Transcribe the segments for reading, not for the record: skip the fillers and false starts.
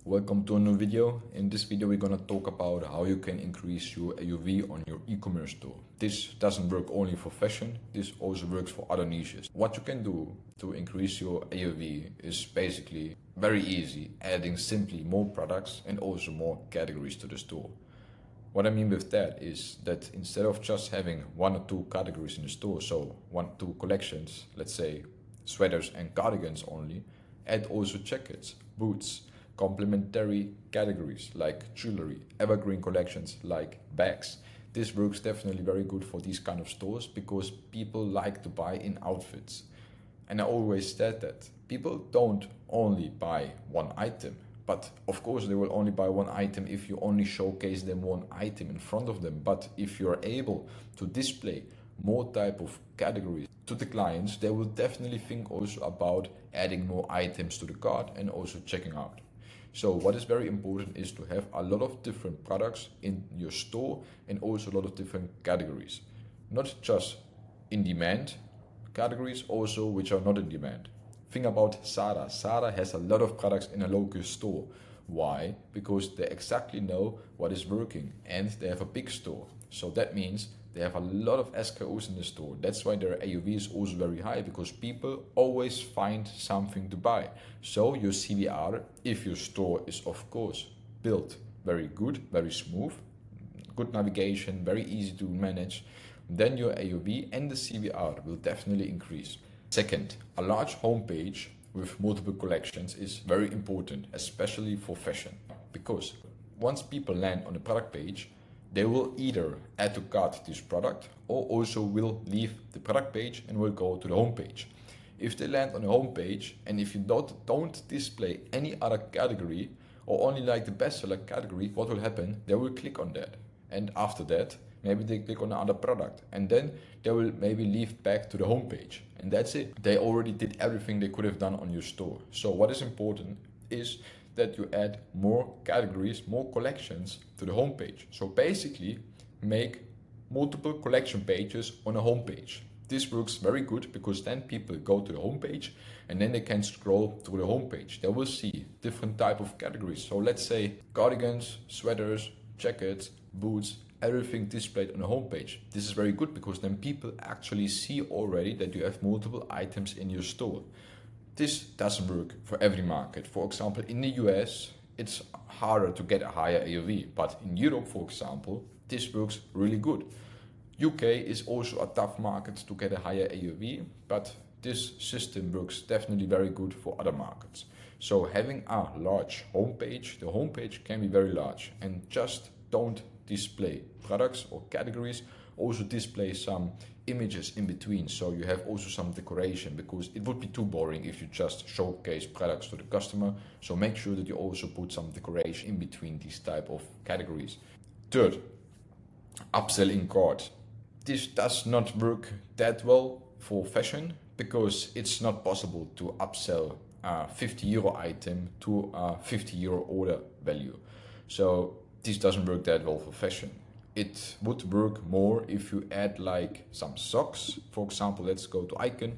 Welcome to a new video. In this video we're gonna talk about how you can increase your AOV on your e-commerce store. This doesn't work only for fashion, this also works for other niches. What you can do to increase your AOV is basically very easy, adding simply more products and also more categories to the store. What I mean with that is that instead of just having one or two categories in the store, so one or two collections, let's say sweaters and cardigans only, add also jackets, boots, complementary categories like jewelry, evergreen collections like bags. This works definitely very good for these kind of stores because people like to buy in outfits. And I always said that people don't only buy one item, but of course they will only buy one item if you only showcase them one item in front of them. But if you're able to display more type of categories to the clients, they will definitely think also about adding more items to the cart and also checking out. So what is very important is to have a lot of different products in your store and also a lot of different categories. Not just in demand categories, also which are not in demand. Think about Zara. Zara has a lot of products in a local store. Why? Because they exactly know what is working and they have a big store. So that means they have a lot of SKUs in the store. That's why their AOV is also very high, because people always find something to buy. So your CVR, if your store is of course built very good, very smooth, good navigation, very easy to manage, then your AOV and the CVR will definitely increase. Second, a large homepage with multiple collections is very important, especially for fashion, because once people land on the product page, they will either add to cart this product or also will leave the product page and will go to the home page. If they land on the home page and if you don't display any other category or only like the bestseller category, what will happen? They will click on that, and after that maybe they click on another product, and then they will maybe leave back to the home page, and that's it. They already did everything they could have done on your store. So what is important is that you add more categories, more collections to the homepage. So basically make multiple collection pages on a homepage. This works very good because then people go to the homepage and then they can scroll to the homepage. They will see different type of categories. So let's say cardigans, sweaters, jackets, boots, everything displayed on the homepage. This is very good because then people actually see already that you have multiple items in your store. This doesn't work for every market. For example, in the US, it's harder to get a higher AOV, but in Europe, for example, this works really good. UK is also a tough market to get a higher AOV, but this system works definitely very good for other markets. So having a large homepage, the homepage can be very large, and just don't display products or categories, also display some images in between, so you have also some decoration, because it would be too boring if you just showcase products to the customer. So make sure that you also put some decoration in between these type of categories. Third, upselling cart. This does not work that well for fashion because it's not possible to upsell a 50 euro item to a 50 euro order value. So this doesn't work that well for fashion. It would work more if you add like some socks. For example, let's go to Icon.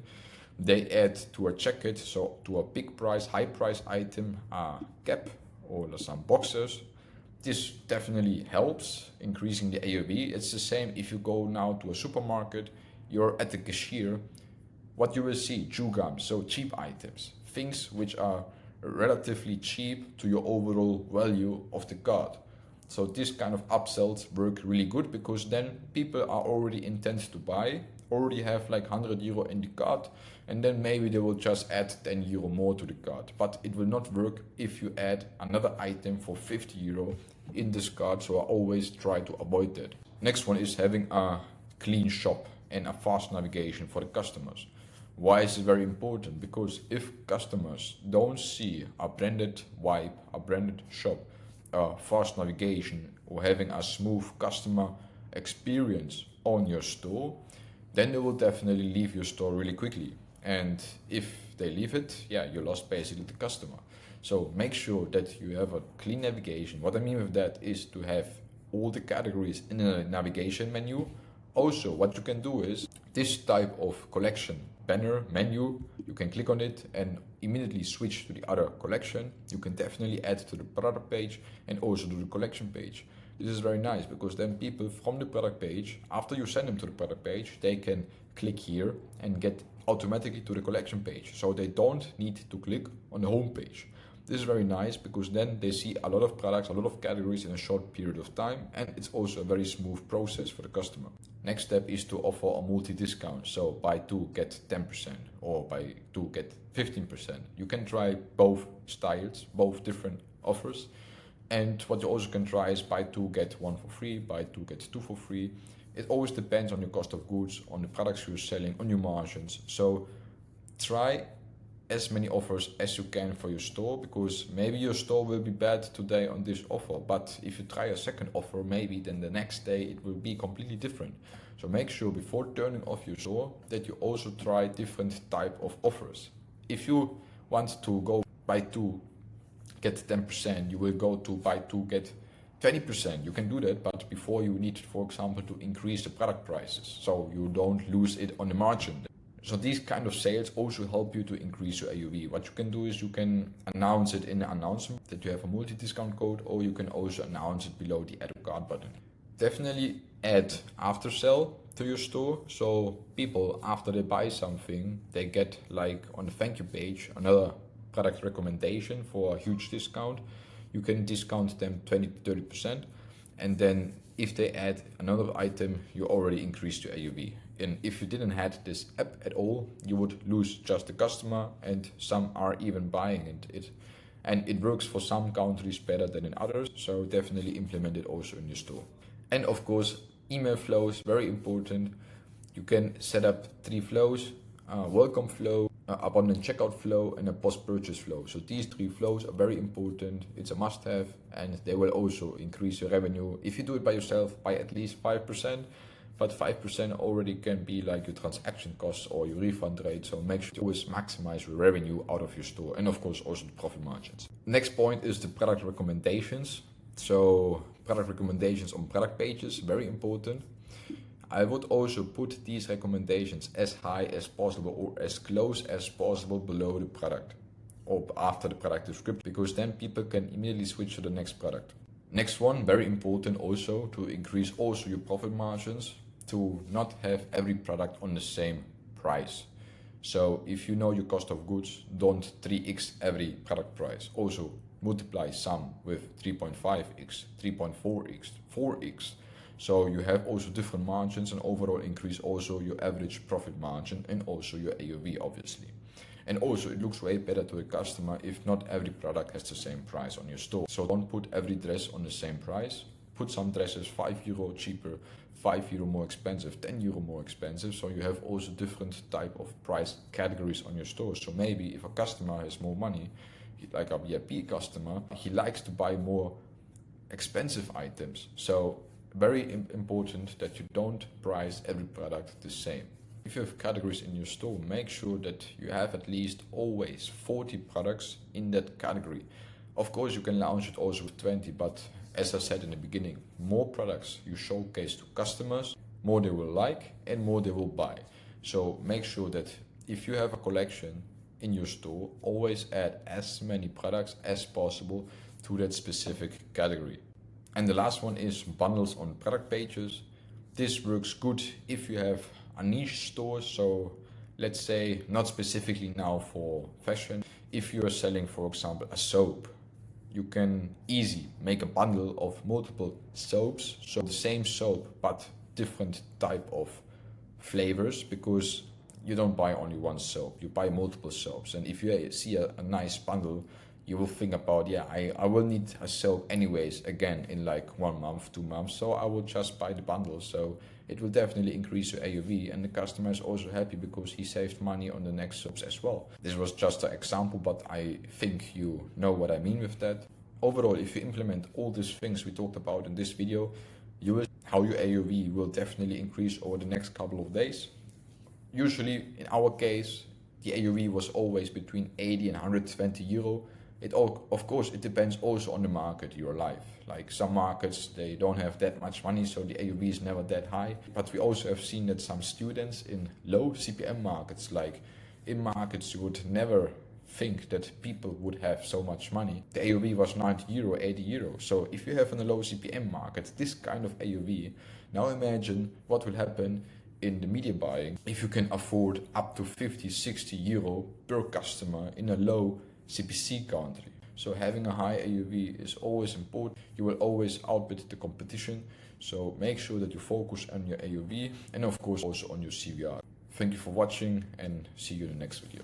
They add to a jacket, so to a big price, high price item, a cap or some boxers. This definitely helps increasing the AOV. It's the same if you go now to a supermarket, you're at the cashier, what you will see, chew gum, so cheap items, things which are relatively cheap to your overall value of the cart. So this kind of upsells work really good because then people are already intent to buy, already have like 100 euro in the cart, and then maybe they will just add 10 euro more to the cart. But it will not work if you add another item for 50 euro in this cart, so I always try to avoid that. Next one is having a clean shop and a fast navigation for the customers. Why is it very important? Because if customers don't see a branded vibe, a branded shop, fast navigation, or having a smooth customer experience on your store, then they will definitely leave your store really quickly. And if they leave it, yeah, you lost basically the customer. So make sure that you have a clean navigation. What I mean with that is to have all the categories in a navigation menu. Also, what you can do is this type of collection banner menu, you can click on it and immediately switch to the other collection. You can definitely add to the product page and also to the collection page. This is very nice because then people from the product page, after you send them to the product page, they can click here and get automatically to the collection page. So they don't need to click on the home page. This is very nice because then they see a lot of products, a lot of categories in a short period of time, and it's also a very smooth process for the customer. Next step is to offer a multi-discount. So buy 2 get 10% or buy 2 get 15%. You can try both styles, both different offers. And what you also can try is buy 2 get 1 for free, buy 2 get 2 for free. It always depends on your cost of goods, on the products you're selling, on your margins. So try as many offers as you can for your store, because maybe your store will be bad today on this offer, but if you try a second offer, maybe then the next day it will be completely different. So make sure before turning off your store that you also try different type of offers. If you want to go buy 2 get 10%, you will go to buy 2 get 20%. You can do that, but before you need, for example, to increase the product prices so you don't lose it on the margin. So these kind of sales also help you to increase your AOV. What you can do is you can announce it in the announcement that you have a multi-discount code, or you can also announce it below the add to cart button. Definitely add after sale to your store. So people, after they buy something, they get like on the thank you page, another product recommendation for a huge discount. You can discount them 20 to 30%. And then if they add another item, you already increased your AOV. And if you didn't have this app at all, you would lose just the customer, and some are even buying it. And it works for some countries better than in others. So definitely implement it also in your store. And of course, email flows, very important. You can set up 3 flows, welcome flow, abundant checkout flow, and a post-purchase flow. So these 3 flows are very important. It's a must-have, and they will also increase your revenue. If you do it by yourself, by at least 5%, but 5% already can be like your transaction costs or your refund rate. So make sure to always maximize your revenue out of your store, and of course also the profit margins. Next point is the product recommendations. So product recommendations on product pages, very important. I would also put these recommendations as high as possible or as close as possible below the product or after the product description, because then people can immediately switch to the next product. Next one, very important also to increase also your profit margins, to not have every product on the same price. So if you know your cost of goods, don't 3x every product price. Also multiply some with 3.5x, 3.4x, 4x. So you have also different margins, and overall increase also your average profit margin and also your AOV, obviously. And also it looks way better to the customer if not every product has the same price on your store. So don't put every dress on the same price. Put some dresses €5 cheaper, €5 more expensive, €10 more expensive. So you have also different type of price categories on your store. So maybe if a customer has more money, like a VIP customer, he likes to buy more expensive items. So very important that you don't price every product the same. If you have categories in your store, make sure that you have at least always 40 products in that category. Of course, you can launch it also with 20, but as I said in the beginning, more products you showcase to customers, more they will like and more they will buy. So make sure that if you have a collection in your store, always add as many products as possible to that specific category. And the last one is bundles on product pages. This works good if you have a niche store. So let's say not specifically now for fashion. If you are selling, for example, a soap, you can easily make a bundle of multiple soaps. So the same soap, but different type of flavors, because you don't buy only one soap, you buy multiple soaps. And if you see a nice bundle, you will think about, yeah, I will need a soap anyways, again, in like 1 month, 2 months. So I will just buy the bundle. So it will definitely increase your AOV, and the customer is also happy because he saved money on the next soaps as well. This was just an example, but I think you know what I mean with that. Overall, if you implement all these things we talked about in this video, you will see how your AOV will definitely increase over the next couple of days. Usually, in our case, the AOV was always between 80 and €120. Of course, it depends also on the market you're live. Like some markets, they don't have that much money, so the AOV is never that high. But we also have seen that some students in low CPM markets, like in markets you would never think that people would have so much money. The AOV was 90 euro, 80 euro. So if you have in a low CPM market this kind of AOV, now imagine what will happen in the media buying if you can afford up to 50, 60 euro per customer in a low CPC country. So having a high AOV is always important. You will always outbid the competition. So make sure that you focus on your AOV and of course also on your CVR. Thank you for watching and see you in the next video.